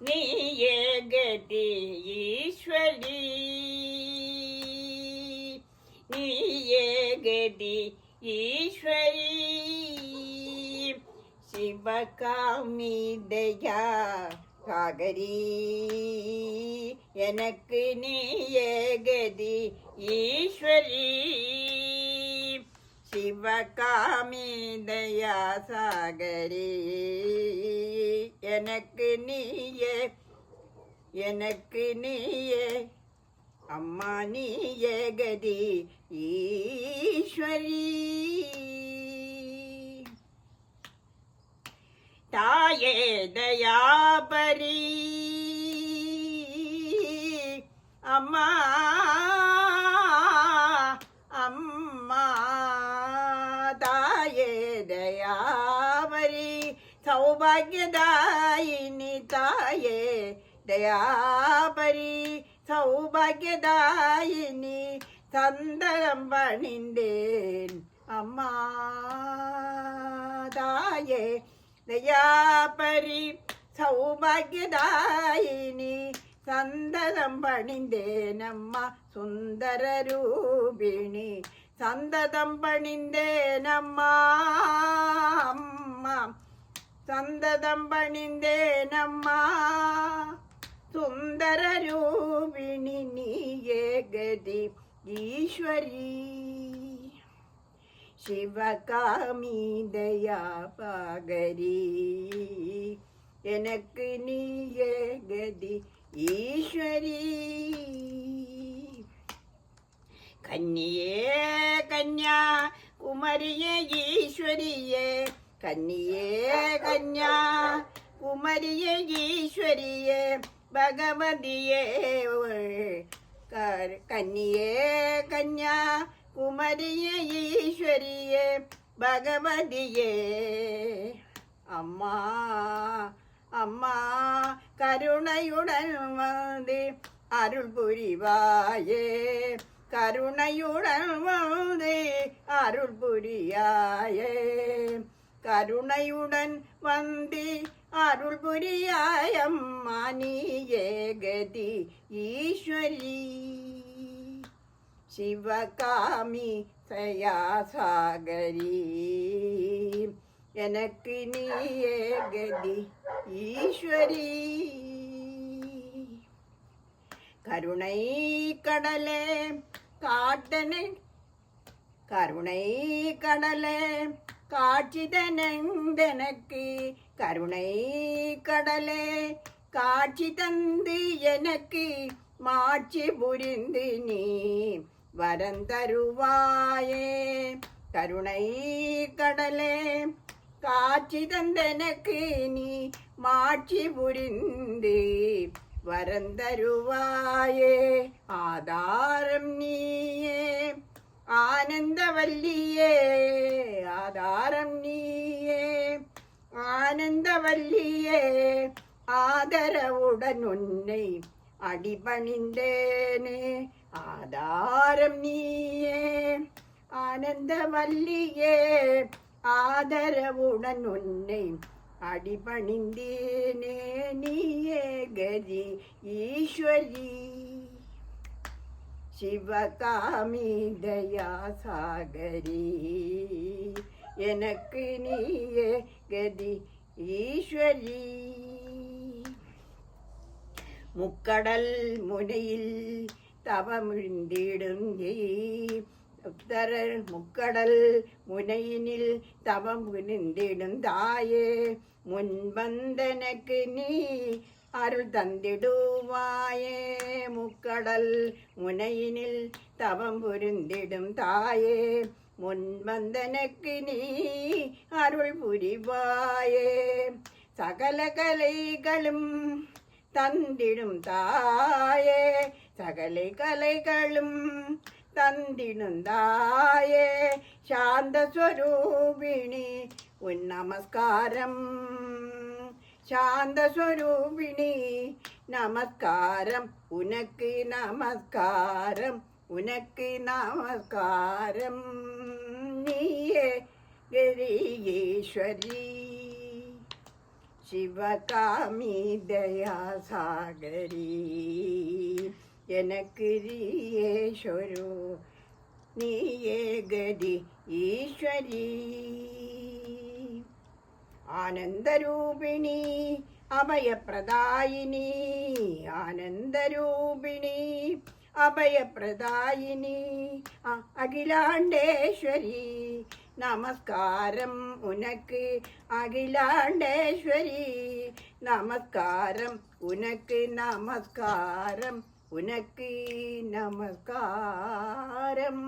நீயே கதி ஈஸ்வரி, நீயே கதி ஈஸ்வரி. சிவகாமி தயா சாகரி, எனக்கு நீயே கதி ஈஸ்வரி. சிவகாமி தயா சாகரி, எனக்கு நீயே, எனக்கு நீயே அம்மா, நீயே கதி ஈஸ்வரி. தாயே தயாபரி, அம்மா அம்மா தாயே தயாபரி, சௌபாகியதாயினி தாயே தயாபரி, சௌபாகியதாயினி சந்தனம் பணிந்தேன் அம்மா. தாயே தயாபரி, சௌபாகியதாயினி சந்ததம் பணிந்தேன் அம்மா. சுந்தர ரூபிணி சந்ததம் பணிந்தேன் அம்மா. அம்மா சந்ததம் பணிந்தேன் அம்மா. சுந்தர ரூபிணி நீயே கதி ஈஸ்வரி. சிவகாமி தயா பாகரி, எனக்கு நீயே கதி ஈஸ்வரி. கன்னியே கன்யா குமரியே ஈஸ்வரியே, கன்னியே கன்யா குமரியே ஈஸ்வரியே, பகவதியே கன்னியே கன்யா குமரியே ஈஸ்வரியே, பகவதியே அம்மா அம்மா. கருணையுடன் வந்து அருள் புரிவாயே, கருணையுடன் வந்து அருள் புரியாயே, கருணையுடன் வந்து அருள் புரியாயம்மா. நீயே கதி ஈஸ்வரி. சிவகாமி தயா சாகரி, எனக்கு நீயே கதி ஈஸ்வரி. கருணை கடலே காட்டனை, கருணை கடலே காட்சிதனந்தனக்கு, கருணை கடலே காட்சி தந்து எனக்கு மாட்சி புரிந்து நீ வரந்தருவாயே. கருணை கடலே காட்சி தந்தனக்கு நீ மாட்சி புரிந்து வரந்தருவாயே. ஆதாரம் நீயே ஆனந்தவல்லியே, ஆதாரம் நீயே ஆனந்தவல்லியே, ஆதரவுடன் உன்னை அடிபணிந்தேனே. ஆதாரம் நீயே ஆனந்தவல்லியே, ஆதரவுடன் உன்னை அடிபணிந்தேனே. நீயே கதி ஈஸ்வரி. சிவகாமி தயா சாகரி, எனக்கு நீயே கதி ஈஸ்வரி. முக்கடல் முனையில் தவமிழ்ந்திடும் உத்தரர், முக்கடல் முனையினில் தவம் புரிந்திடும் தாயே, முன்வந்தனக்கு நீ அருள் தந்திடுவாயே. முக்கடல் முனையினில் தவம் புரிந்திடும் தாயே, முன்வந்தனக்கு நீ அருள் புரிவாயே. சகல கலைகளும் தந்திடும் தாயே, சகல கலைகளும் தந்திடும் தாயே. சாந்த ஸ்வரூபிணி உன் நமஸ்காரம், சாந்த ஸ்வரூபிணி நமஸ்காரம், உனக்கு நமஸ்காரம், உனக்கு நமஸ்காரம். நீயே கதி ஈஸ்வரி. சிவகாமி தயாசாகரி எனக்கு ஈஸ்வரு நீயே கதி ஈஸ்வரி ആനന്ദരൂപിണി അഭയപ്രദായിനി ആനന്ദരൂപിണി അഭയപ്രദായിനി അഖിലാണ്ടേശ്വരി നമസ്കാരം ഉനക്ക് അഖിലാണ്ടേശ്വരി നമസ്കാരം ഉനക്ക് നമസ്കാരം ഉനക്ക് നമസ്കാരം